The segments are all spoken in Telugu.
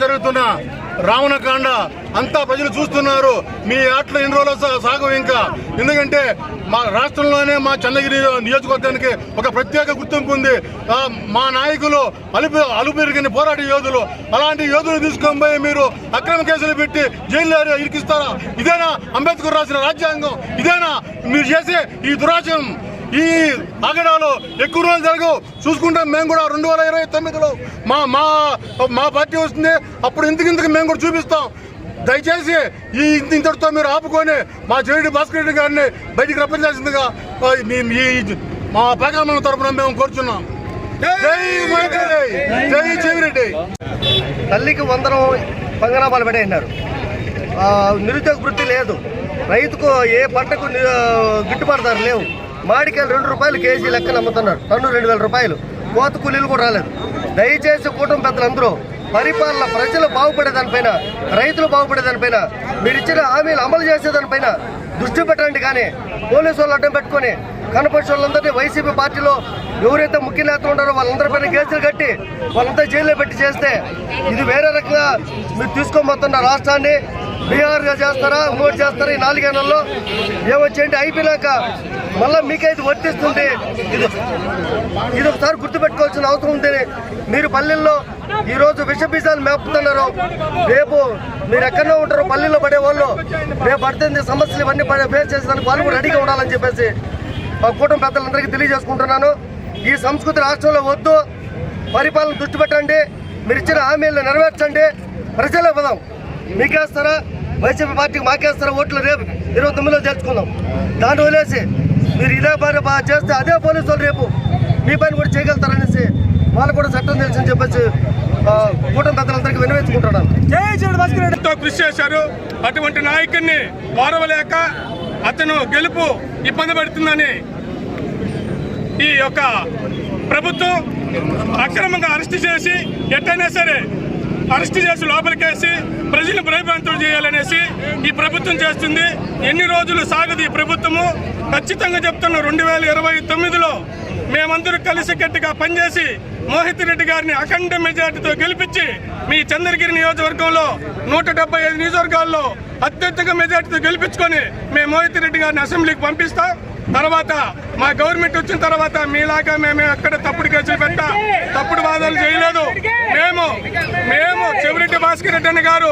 జరుగుతున్న రావణకాండ అంతా ప్రజలు చూస్తున్నారు. మీ ఆటలు ఎన్ని రోజులు సాగవు ఇంకా. ఎందుకంటే మా రాష్ట్రంలోనే మా చంద్రగిరి నియోజకవర్గానికి ఒక ప్రత్యేక గుర్తింపు ఉంది. మా నాయకులు అలుపెరిగిన పోరాట యోధులు. అలాంటి యోధులు తీసుకొని పోయి మీరు అక్రమ కేసులు పెట్టి జైల్లో ఇరికిస్తారా? ఇదేనా అంబేద్కర్ రాసిన రాజ్యాంగం? ఇదేనా మీరు చేసే ఈ దురాచరణ? ఈ ఆగడాలు ఎక్కువ రోజులు జరగవు. చూసుకుంటాం మేము కూడా 2029లో మా పార్టీ వస్తుంది. అప్పుడు ఇంతకు మేము కూడా చూపిస్తాం. దయచేసి ఈ ఇంతటితో మీరు ఆపుకొని మా జేడీ భాస్కర్ రెడ్డి గారిని బయటికి రప్పించాల్సిందిగా మా ప్రజామం తరఫున మేము కోరుచున్నాం. జై జై చెవిరెడ్డి. తల్లికి వందనం పంగనామాలు పడేసినారు. నిరుద్యోగ వృత్తి లేదు. రైతుకు ఏ పంటకు గిట్టుబాటు ధర లేవు. మామిడికాయలు 2 రూపాయలు కేజీ లెక్కన అమ్ముతున్నారు. టన్ను 2000 రూపాయలు. కోత కూలీలు కూడా రాలేదు. దయచేసి కూటమి పెద్దలందరూ పరిపాలన ప్రజలు బాగుపడేదానిపైన, రైతులు బాగుపడేదానిపైన, మీరు ఇచ్చిన హామీలు అమలు చేసేదానిపైన దృష్టి పెట్టండి. కానీ పోలీసు వాళ్ళు అడ్డం పెట్టుకుని కనపరిచే వాళ్ళందరినీ వైసీపీ పార్టీలో ఎవరైతే ముఖ్య నేతలు ఉన్నారో వాళ్ళందరిపైన కేసులు కట్టి వాళ్ళంతా జైల్లో పెట్టి చేస్తే ఇది వేరే రకంగా మీరు తీసుకోబోతున్న రాష్ట్రాన్ని బీఆర్గా చేస్తారా, ఇంకోటి చేస్తారా? ఈ 4 నెలల్లో ఏమొచ్చేయండి అయిపోయినాక మళ్ళీ మీకైతే వర్తిస్తుంది. ఇది ఒకసారి గుర్తుపెట్టుకోవాల్సిన అవసరం ఉంది. మీరు పల్లెల్లో ఈరోజు విషబీజాలు మేపుతున్నారు. రేపు మీరు ఎక్కడో ఉంటారో పల్లెల్లో పడే వాళ్ళు రేపు పడుతుంది సమస్యలు ఇవన్నీ ఫేస్ చేసేదానికి వాళ్ళు కూడా రెడీగా ఉండాలని చెప్పేసి మా కూటమి పెద్దలందరికీ తెలియజేసుకుంటున్నాను. ఈ సంస్కృతి రాష్ట్రంలో వద్దు. పరిపాలన దృష్టి పెట్టండి. మీరు ఇచ్చిన హామీలను నెరవేర్చండి. ప్రజలే పదాం. మీకేస్తారా వైసీపీ పార్టీకి మాకేస్తారా ఓట్లు? రేపు 29లో చేర్చుకుందాం. దాన్ని వదిలేసి మీరు ఇదే బాగా చేస్తే అదే పోలీసు వాళ్ళు రేపు మీ పని కూడా చేయగలుగుతారనేసి వాళ్ళు కూడా చట్టం తెలుసని చెప్పేసి కూటమి పెద్దలందరికీ విన్నవించుకుంటున్నాను. ఎంతో కృషి చేశారు. అటువంటి నాయకుడిని వారవలేక అతను గెలుపు ఇబ్బంది పడుతుందని ఈ యొక్క ప్రభుత్వం అక్రమంగా అరెస్ట్ చేసి ఎట్టయినా సరే అరెస్ట్ చేసి లోపలికేసి ప్రజలు భయభ్రాంతులు చేయాలనేసి ఈ ప్రభుత్వం చేస్తుంది. ఎన్ని రోజులు సాగదు ఈ ప్రభుత్వము? ఖచ్చితంగా చెప్తున్నా 2029లో మేమందరూ కలిసి గట్టిగా పనిచేసి మోహిత్ రెడ్డి గారిని అఖండ మెజార్టీతో గెలిపించి మీ చంద్రగిరి నియోజకవర్గంలో 175 నియోజకవర్గాల్లో అత్యధిక మెజార్టీతో గెలిపించుకొని మేము మోహిత్ రెడ్డి గారిని అసెంబ్లీకి పంపిస్తాం. తర్వాత మా గవర్నమెంట్ వచ్చిన తర్వాత మీలాగా మేము ఎక్కడ తప్పుడు కేసులు పెట్టా, తప్పుడు వాదాలు చేయలేదు. మేము చెవిరెడ్డి భాస్కర్ రెడ్డి అన్న గారు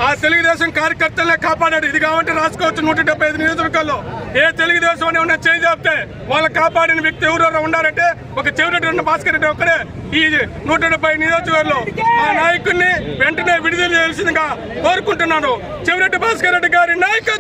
ఆ తెలుగుదేశం కార్యకర్తలనే కాపాడాడు. ఇది కావాలంటే రాసుకోవచ్చు. 175 నియోజకవర్గాల్లో ఏ తెలుగుదేశం అని ఉన్న చేయి చెప్తే వాళ్ళు కాపాడిన వ్యక్తి ఎవరెవరు ఉన్నారంటే ఒక చెవిరెడ్డి భాస్కర్ రెడ్డి ఒక్కడే. ఈ 170 నియోజకవర్గంలో ఆ నాయకుడిని వెంటనే విడుదల చేయాల్సిందిగా కోరుకుంటున్నాను. చెవిరెడ్డి భాస్కర్ రెడ్డి గారి నాయకత్వం